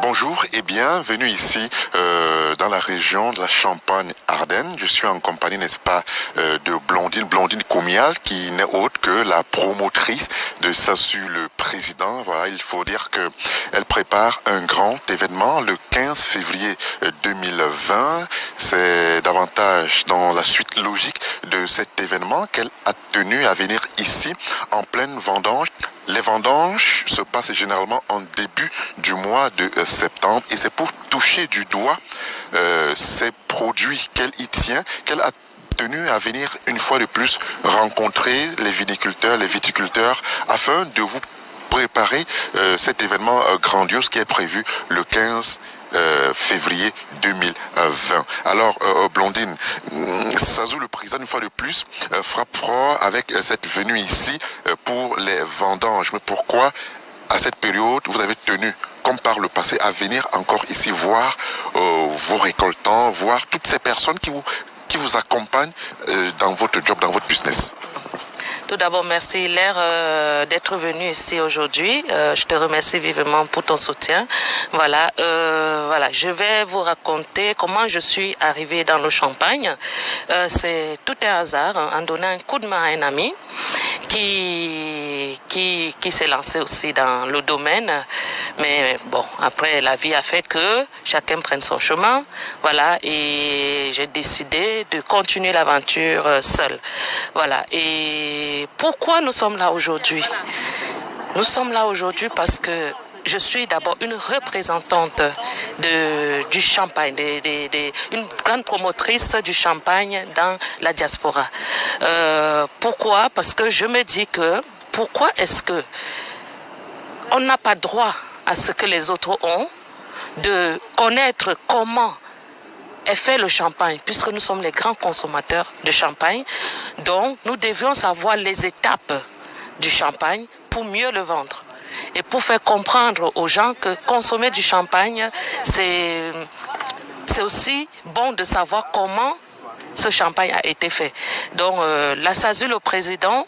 Bonjour et bienvenue ici dans la région de la Champagne-Ardenne. Je suis en compagnie, n'est-ce pas, de Blandine Comial, qui n'est autre que la promotrice de SASU le président. Voilà, il faut dire que elle prépare un grand événement le 15 février 2020. C'est davantage dans la suite logique de cet événement qu'elle a tenu à venir ici en pleine vendange. Les vendanges se passent généralement en début du mois de septembre et c'est pour toucher du doigt ces produits qu'elle y tient, qu'elle a tenu à venir une fois de plus rencontrer les viniculteurs, les viticulteurs afin de vous préparer cet événement grandiose qui est prévu le 15 février 2020. Alors, Blandine, SASU le président, une fois de plus, frappe fort avec cette venue ici pour les vendanges. Mais pourquoi, à cette période, vous avez tenu, comme par le passé, à venir encore ici voir vos récoltants, voir toutes ces personnes qui vous accompagnent dans votre job, dans votre business? Tout d'abord, merci Hilaire d'être venu ici aujourd'hui. Je te remercie vivement pour ton soutien. Voilà, je vais vous raconter comment je suis arrivée dans le Champagne. C'est tout un hasard, en donnant un coup de main à un ami qui s'est lancé aussi dans le domaine. Mais bon, après la vie a fait que chacun prenne son chemin. Voilà, et j'ai décidé de continuer l'aventure seule. Voilà, et pourquoi nous sommes là aujourd'hui? Nous sommes là aujourd'hui parce que je suis d'abord une représentante du champagne, une grande promotrice du champagne dans la diaspora. Pourquoi? Parce que je me dis que pourquoi est-ce que on n'a pas droit à ce que les autres ont, de connaître comment est fait le champagne, puisque nous sommes les grands consommateurs de champagne. Donc, nous devions savoir les étapes du champagne pour mieux le vendre. Et pour faire comprendre aux gens que consommer du champagne, c'est aussi bon de savoir comment ce champagne a été fait. Donc, la SASU, le président,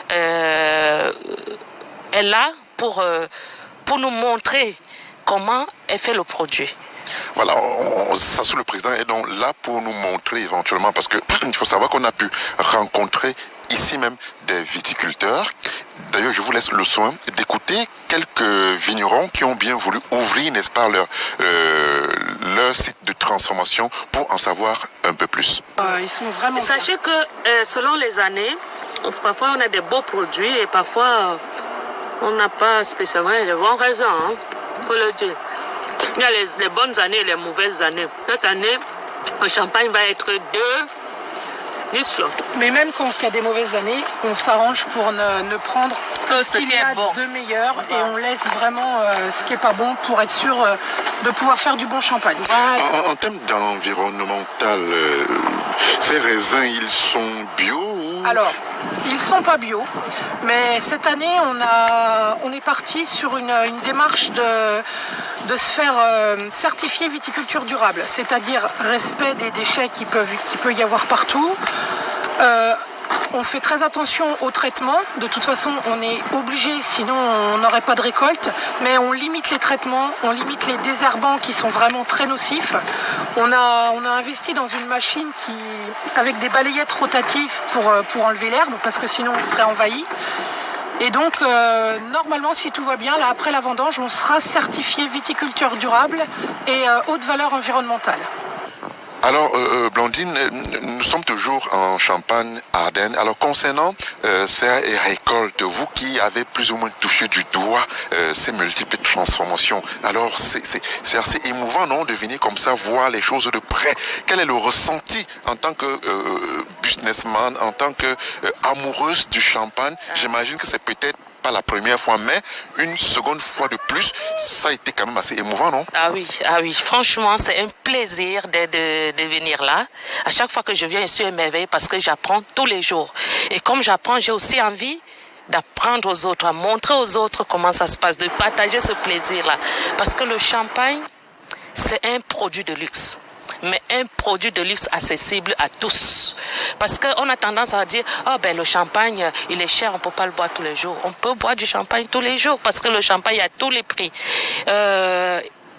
est là pour nous montrer comment est fait le produit. Voilà, SASU le président est donc là pour nous montrer éventuellement, parce que il faut savoir qu'on a pu rencontrer ici même des viticulteurs. D'ailleurs, je vous laisse le soin d'écouter quelques vignerons qui ont bien voulu ouvrir, n'est-ce pas, leur site de transformation pour en savoir un peu plus. Ils sont vraiment... Sachez que selon les années, parfois on a des beaux produits et parfois on n'a pas spécialement les bonnes raisons, hein, faut le dire. Il y a les bonnes années et les mauvaises années. Cette année, le champagne va être de mais même quand il y a des mauvaises années, on s'arrange pour ne prendre que ce qu'il y a de meilleur et on laisse vraiment ce qui n'est pas bon pour être sûr de pouvoir faire du bon champagne. En termes d'environnemental, ces raisins, ils sont bio ou... Alors, ils ne sont pas bio, mais cette année, on est parti sur une démarche de se faire certifier viticulture durable, c'est-à-dire respect des déchets qu'il peut y avoir partout. On fait très attention au traitement. De toute façon, on est obligé, sinon on n'aurait pas de récolte. Mais on limite les traitements, on limite les désherbants qui sont vraiment très nocifs. On a investi dans une machine avec des balayettes rotatives pour enlever l'herbe, parce que sinon on serait envahi. Et donc, normalement, si tout va bien, là, après la vendange, on sera certifié viticulture durable et haute valeur environnementale. Alors, Blandine, nous sommes toujours en Champagne-Ardenne. Alors, concernant ces récoltes, vous qui avez plus ou moins touché du doigt ces multiples transformations, alors c'est assez émouvant, non, de venir comme ça voir les choses de près. Quel est le ressenti en tant que businessman, en tant que amoureuse du champagne? J'imagine que c'est peut-être pas la première fois, mais une seconde fois de plus, ça a été quand même assez émouvant, non? Ah oui, franchement, c'est un plaisir de venir là. À chaque fois que je viens, je suis émerveillée parce que j'apprends tous les jours. Et comme j'apprends, j'ai aussi envie d'apprendre aux autres, à montrer aux autres comment ça se passe, de partager ce plaisir-là. Parce que le champagne, c'est un produit de luxe. Mais un produit de luxe accessible à tous. Parce qu'on a tendance à dire, le champagne, il est cher, on ne peut pas le boire tous les jours. On peut boire du champagne tous les jours parce que le champagne a tous les prix.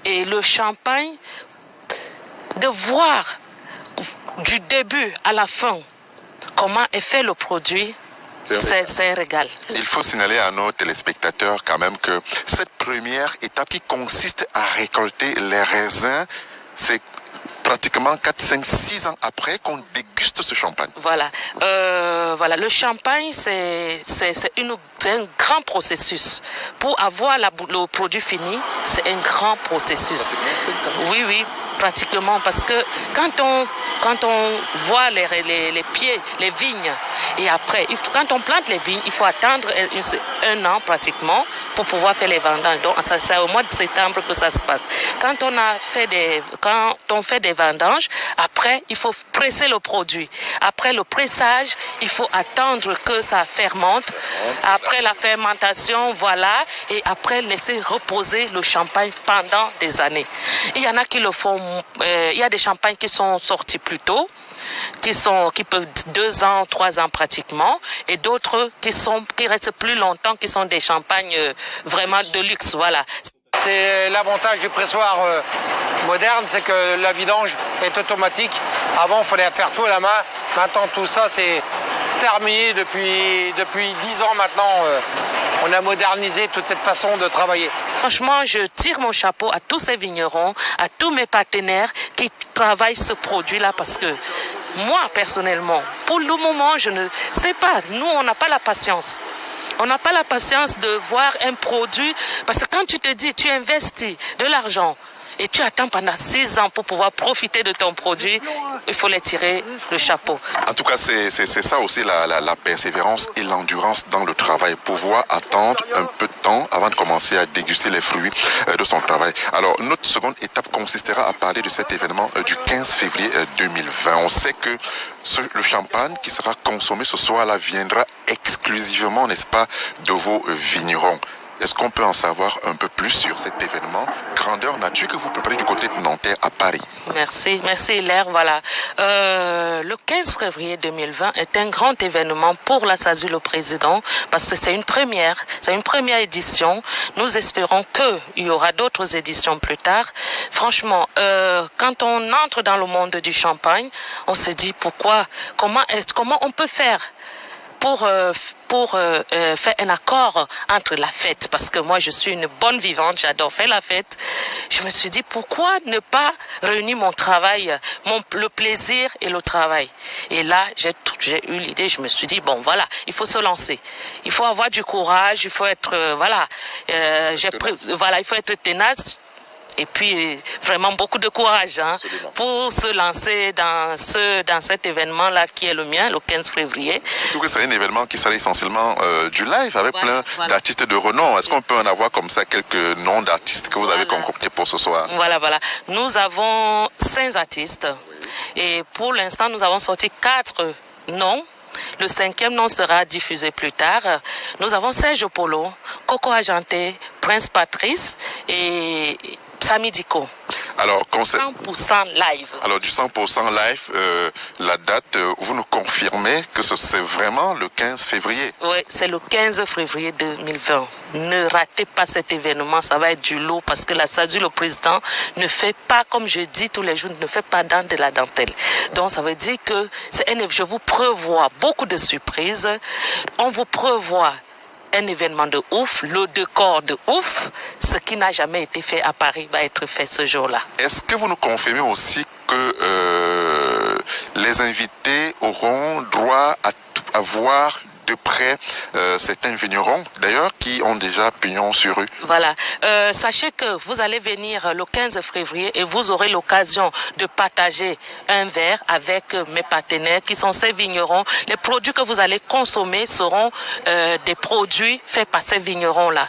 Et le champagne, de voir du début à la fin comment est fait le produit, c'est un régal. Il faut signaler à nos téléspectateurs quand même que cette première étape qui consiste à récolter les raisins, c'est pratiquement 4, 5, 6 ans après qu'on déguste ce champagne. Voilà. Le champagne, c'est un grand processus. Pour avoir le produit fini, c'est un grand processus. Oui, pratiquement. Parce que quand on voit les pieds, les vignes, et après, quand on plante les vignes, il faut attendre un an pratiquement pour pouvoir faire les vendanges. Donc, c'est au mois de septembre que ça se passe. Quand on fait des vendanges, après, il faut presser le produit. Après le pressage, il faut attendre que ça fermente. Après la fermentation, voilà. Et après, laisser reposer le champagne pendant des années. Il y en a qui le font. Il y a des champagnes qui sont sortis plus tôt, qui peuvent 2 ans, 3 ans pratiquement, et d'autres qui restent plus longtemps, qui sont des champagnes vraiment de luxe, voilà. C'est l'avantage du pressoir moderne, c'est que la vidange est automatique. Avant, il fallait faire tout à la main. Maintenant, tout ça, c'est terminé depuis 10 ans maintenant. On a modernisé toute cette façon de travailler. Franchement, je tire mon chapeau à tous ces vignerons, à tous mes partenaires qui travaillent ce produit-là parce que moi, personnellement, pour le moment, je ne sais pas. Nous, on n'a pas la patience. On n'a pas la patience de voir un produit parce que quand tu te dis, tu investis de l'argent et tu attends pendant 6 ans pour pouvoir profiter de ton produit, il faut les tirer le chapeau. En tout cas, c'est ça aussi la persévérance et l'endurance dans le travail. Pouvoir attendre un peu de temps avant de commencer à déguster les fruits de son travail. Alors, notre seconde étape consistera à parler de cet événement du 15 février 2020. On sait que le champagne qui sera consommé ce soir-là viendra exclusivement, n'est-ce pas, de vos vignerons. Est-ce qu'on peut en savoir un peu plus sur cet événement grandeur nature que vous préparez du côté de Nanterre à Paris? Merci Hilaire. Voilà. Le 15 février 2020 est un grand événement pour la SASU Le Président parce que c'est une première édition. Nous espérons qu'il y aura d'autres éditions plus tard. Franchement, quand on entre dans le monde du champagne, on se dit comment on peut faire pour faire un accord entre la fête, parce que moi je suis une bonne vivante, j'adore faire la fête. Je me suis dit pourquoi ne pas réunir mon travail, le plaisir et le travail. Et là j'ai eu l'idée, je me suis dit bon voilà, il faut se lancer, il faut avoir du courage, il faut être il faut être ténace. Et puis vraiment beaucoup de courage pour se lancer dans cet événement-là qui est le mien, le 15 février. Surtout que c'est un événement qui sera essentiellement du live avec plein d'artistes de renom. Est-ce qu'on peut en avoir comme ça quelques noms d'artistes que vous avez concoctés pour ce soir? Voilà. Nous avons 5 artistes et pour l'instant nous avons sorti 4 noms. Le 5e nom sera diffusé plus tard. Nous avons Serge Polo, Coco Ajanté, Prince Patrice et Samy Diko. Alors, 100% live. Alors, du 100% live, la date, vous nous confirmez que c'est vraiment le 15 février? Oui, c'est le 15 février 2020. Ne ratez pas cet événement, ça va être du lourd parce que la SASU Le Président ne fait pas, comme je dis tous les jours, ne fait pas de la dentelle. Donc, ça veut dire que je vous prévois beaucoup de surprises. On vous prévoit un événement de ouf, le décor de ouf, ce qui n'a jamais été fait à Paris va être fait ce jour-là. Est-ce que vous nous confirmez aussi que les invités auront droit à voir de près certains vignerons, d'ailleurs, qui ont déjà pignon sur rue? Voilà. Sachez que vous allez venir le 15 février et vous aurez l'occasion de partager un verre avec mes partenaires qui sont ces vignerons. Les produits que vous allez consommer seront des produits faits par ces vignerons-là.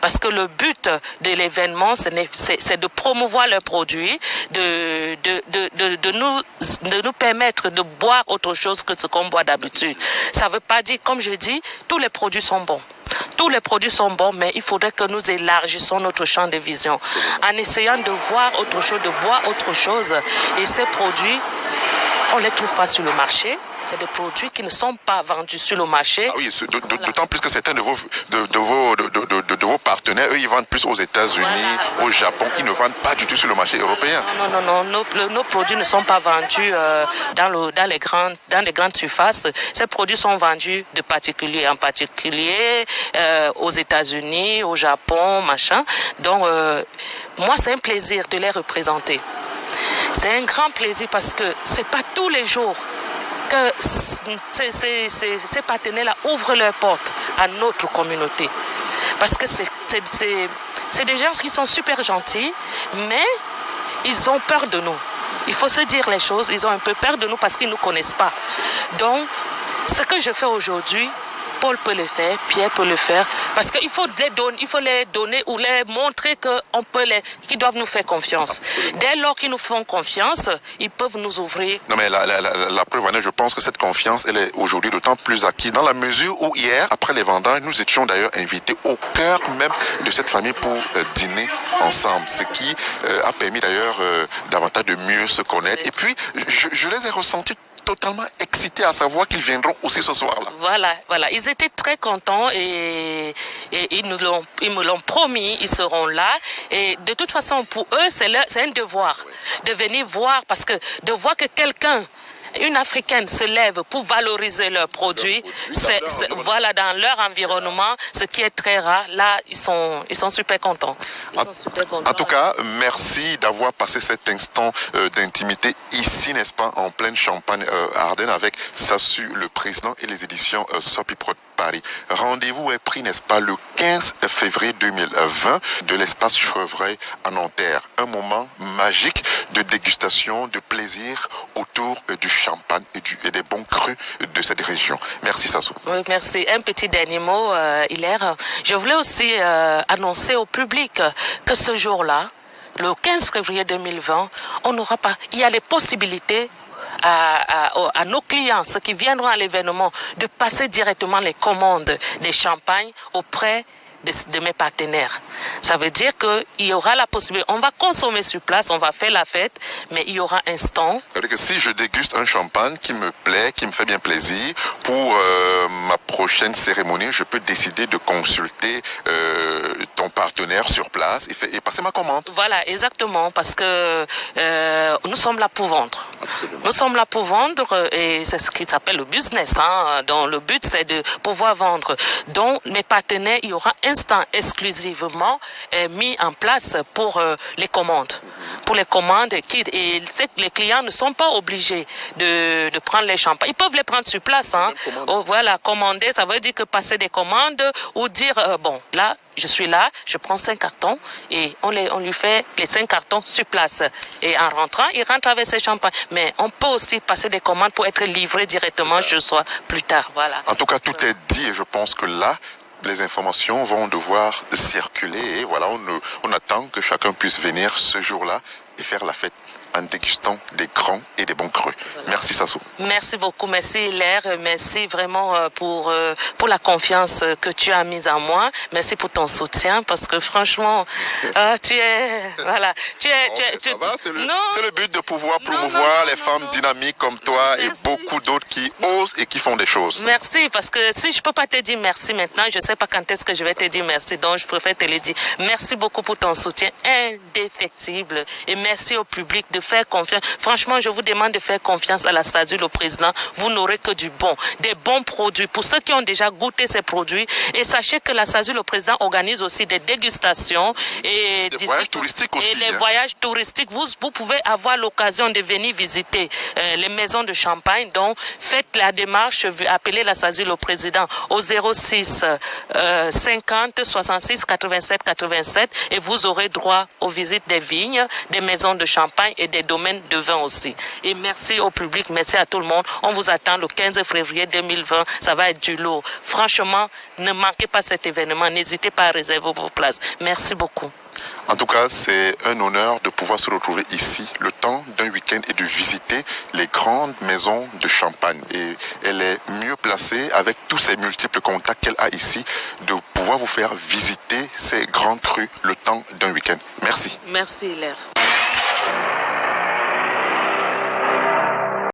Parce que le but de l'événement, c'est de promouvoir leurs produits, de nous permettre de boire autre chose que ce qu'on boit d'habitude. Ça ne veut pas dire, comme je dis, tous les produits sont bons. Tous les produits sont bons, mais il faudrait que nous élargissons notre champ de vision en essayant de voir autre chose, de boire autre chose. Et ces produits, on ne les trouve pas sur le marché. c'est des produits qui ne sont pas vendus sur le marché. Ah oui, d'autant plus que certains de vos partenaires, eux, ils vendent plus aux États-Unis, au Japon, ils ne vendent pas du tout sur le marché européen. Non, nos produits ne sont pas vendus dans les grandes surfaces. Ces produits sont vendus de particulier en particulier aux États-Unis, au Japon, machin. Donc, moi, c'est un plaisir de les représenter. C'est un grand plaisir parce que c'est pas tous les jours que ces partenaires-là ouvrent leurs portes à notre communauté. Parce que c'est des gens qui sont super gentils, mais ils ont peur de nous. Il faut se dire les choses, ils ont un peu peur de nous parce qu'ils ne nous connaissent pas. Donc, ce que je fais aujourd'hui, Paul peut le faire, Pierre peut le faire, parce qu'il faut les donner ou les montrer qu'ils doivent nous faire confiance. Dès lors qu'ils nous font confiance, ils peuvent nous ouvrir. Non mais la preuve en est, je pense que cette confiance, elle est aujourd'hui d'autant plus acquise dans la mesure où hier, après les vendanges, nous étions d'ailleurs invités au cœur même de cette famille pour dîner ensemble, ce qui a permis d'ailleurs davantage de mieux se connaître. Et puis, je les ai ressentis totalement excités à savoir qu'ils viendront aussi ce soir-là. Voilà. Ils étaient très contents et ils me l'ont promis, ils seront là. Et de toute façon, pour eux, c'est un devoir de venir voir, parce que de voir que une Africaine se lève pour valoriser leurs produits, dans leur environnement, ce qui est très rare. Là, ils sont super contents. En tout cas, merci d'avoir passé cet instant d'intimité ici, n'est-ce pas, en pleine Champagne Ardennes avec Sassu, le président, et les éditions Sopiprod Paris. Rendez-vous est pris, n'est-ce pas, le 15 février 2020 de l'espace Chevreuil à Nanterre. Un moment magique de dégustation, de plaisir autour du champagne et des bons crus de cette région. Merci Sassou. Oui, merci. Un petit dernier mot, Hilaire. Je voulais aussi annoncer au public que ce jour-là, le 15 février 2020, il y a les possibilités à nos clients, ceux qui viendront à l'événement, de passer directement les commandes des champagnes auprès de mes partenaires. Ça veut dire qu'il y aura la possibilité, on va consommer sur place, on va faire la fête, mais il y aura un stand. C'est-à-dire que si je déguste un champagne qui me plaît, qui me fait bien plaisir, pour ma prochaine cérémonie, je peux décider de consulter ton partenaire sur place et passer ma commande. Voilà, exactement, parce que nous sommes là pour vendre. Absolument. Nous sommes là pour vendre et c'est ce qui s'appelle le business. Donc le but, c'est de pouvoir vendre. Donc mes partenaires, il y aura un stand exclusivement mis en place pour les commandes. Pour les commandes, et les clients ne sont pas obligés de prendre les champagnes. Ils peuvent les prendre sur place. Commander, ça veut dire que passer des commandes ou dire, là, je suis là, je prends 5 cartons et on lui fait les 5 cartons sur place. Et en rentrant, il rentre avec ses champagnes. Mais on peut aussi passer des commandes pour être livré directement ce soir plus tard. Voilà. En tout cas, tout est dit et je pense que là, les informations vont devoir circuler et voilà, on attend que chacun puisse venir ce jour-là et faire la fête en dégustant des grands et des bons crus. Voilà. Merci Sassou. Merci beaucoup, merci Hilaire, merci vraiment pour la confiance que tu as mise en moi. Merci pour ton soutien parce que franchement, c'est le but de pouvoir promouvoir les femmes dynamiques comme toi et beaucoup d'autres qui osent et qui font des choses. Merci, parce que si je peux pas te dire merci maintenant, je sais pas quand est-ce que je vais te dire merci, donc je préfère te le dire. Merci beaucoup pour ton soutien indéfectible et merci au public de faire confiance. Franchement, je vous demande de faire confiance à la SADU, le président. Vous n'aurez que du bon, des bons produits. Pour ceux qui ont déjà goûté ces produits, et sachez que la SADU, le président, organise aussi des dégustations et des voyages touristiques aussi. Et les voyages touristiques, vous pouvez avoir l'occasion de venir visiter les maisons de champagne. Donc, faites la démarche, appelez la SADU, le président, au 06 50 66 87 87 et vous aurez droit aux visites des vignes, des maisons de champagne et des domaines de vin aussi. Et merci au public, merci à tout le monde. On vous attend le 15 février 2020. Ça va être du lourd. Franchement, ne manquez pas cet événement. N'hésitez pas à réserver vos places. Merci beaucoup. En tout cas, c'est un honneur de pouvoir se retrouver ici le temps d'un week-end et de visiter les grandes maisons de champagne. Et elle est mieux placée avec tous ces multiples contacts qu'elle a ici de pouvoir vous faire visiter ces grands crus le temps d'un week-end. Merci. Merci Hilaire.